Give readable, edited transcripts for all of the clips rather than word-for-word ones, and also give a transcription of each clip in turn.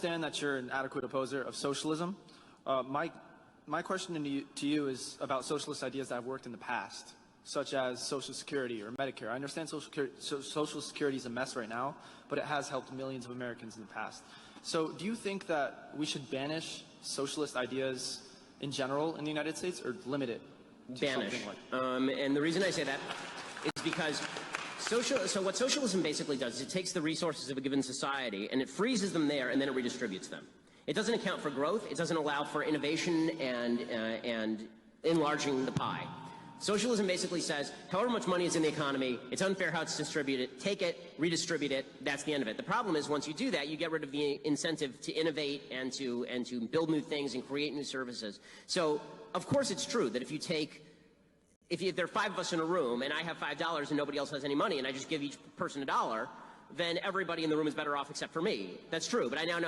understand that you're an adequate opposer of socialism. My question to you is about socialist ideas that have worked in the past, such as Social Security or Medicare. I understand Social Security is a mess right now, but it has helped millions of Americans in the past. So do you think that we should banish socialist ideas in general in the United States, or limit it to banish? Something like and the reason I say that is because so what socialism basically does is it takes the resources of a given society and it freezes them there, and then it redistributes them. It doesn't account for growth. It doesn't allow for innovation and enlarging the pie. Socialism basically says, however much money is in the economy, it's unfair how it's distributed, take it, redistribute it, that's the end of it. The problem is once you do that, you get rid of the incentive to innovate and to build new things and create new services. So, of course it's true that if there are 5 of us in a room and I have $5 and nobody else has any money and I just give each person $1, then everybody in the room is better off except for me. That's true, but I now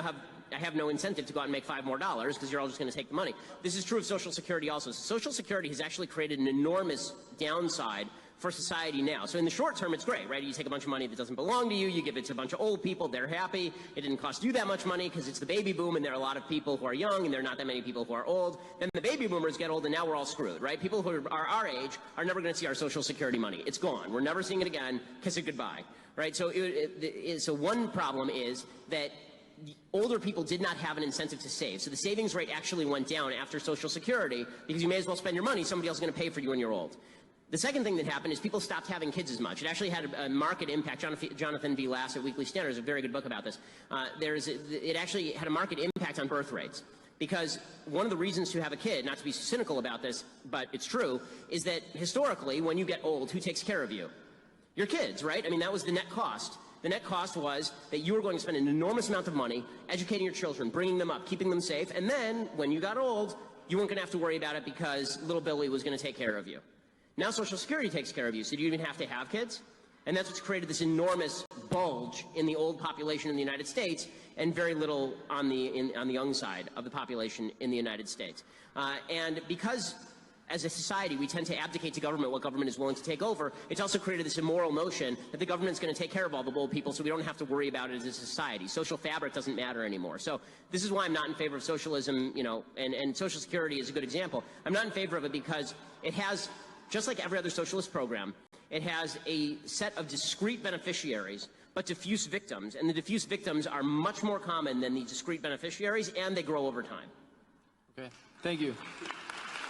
have no incentive to go out and make $5 more because you're all just going to take the money. This is true of Social Security also. So Social Security has actually created an enormous downside for society now. So in the short term, it's great, right? You take a bunch of money that doesn't belong to you, you give it to a bunch of old people, they're happy. It didn't cost you that much money because it's the baby boom and there are a lot of people who are young and there are not that many people who are old. Then the baby boomers get old and now we're all screwed, right? People who are our age are never going to see our Social Security money. It's gone. We're never seeing it again. Kiss it goodbye, right? So, so one problem is that older people did not have an incentive to save. So the savings rate actually went down after Social Security because you may as well spend your money. Somebody else is going to pay for you when you're old. The second thing that happened is people stopped having kids as much. It actually had a market impact. Jonathan V. Lass at Weekly Standard has a very good book about this. It actually had a market impact on birth rates. Because one of the reasons to have a kid, not to be cynical about this, but it's true, is that historically, when you get old, who takes care of you? Your kids, right? I mean, that was the net cost. The net cost was that you were going to spend an enormous amount of money educating your children, bringing them up, keeping them safe, and then, when you got old, you weren't going to have to worry about it because little Billy was going to take care of you. Now Social Security takes care of you, so do you even have to have kids? And that's what's created this enormous bulge in the old population in the United States and very little on the young side of the population in the United States. And because as a society we tend to abdicate to government what government is willing to take over, it's also created this immoral notion that the government's going to take care of all the old people so we don't have to worry about it as a society. Social fabric doesn't matter anymore. So this is why I'm not in favor of socialism, you know, and Social Security is a good example. I'm not in favor of it because it has, just like every other socialist program, it has a set of discrete beneficiaries, but diffuse victims. And the diffuse victims are much more common than the discrete beneficiaries, and they grow over time. Okay, thank you.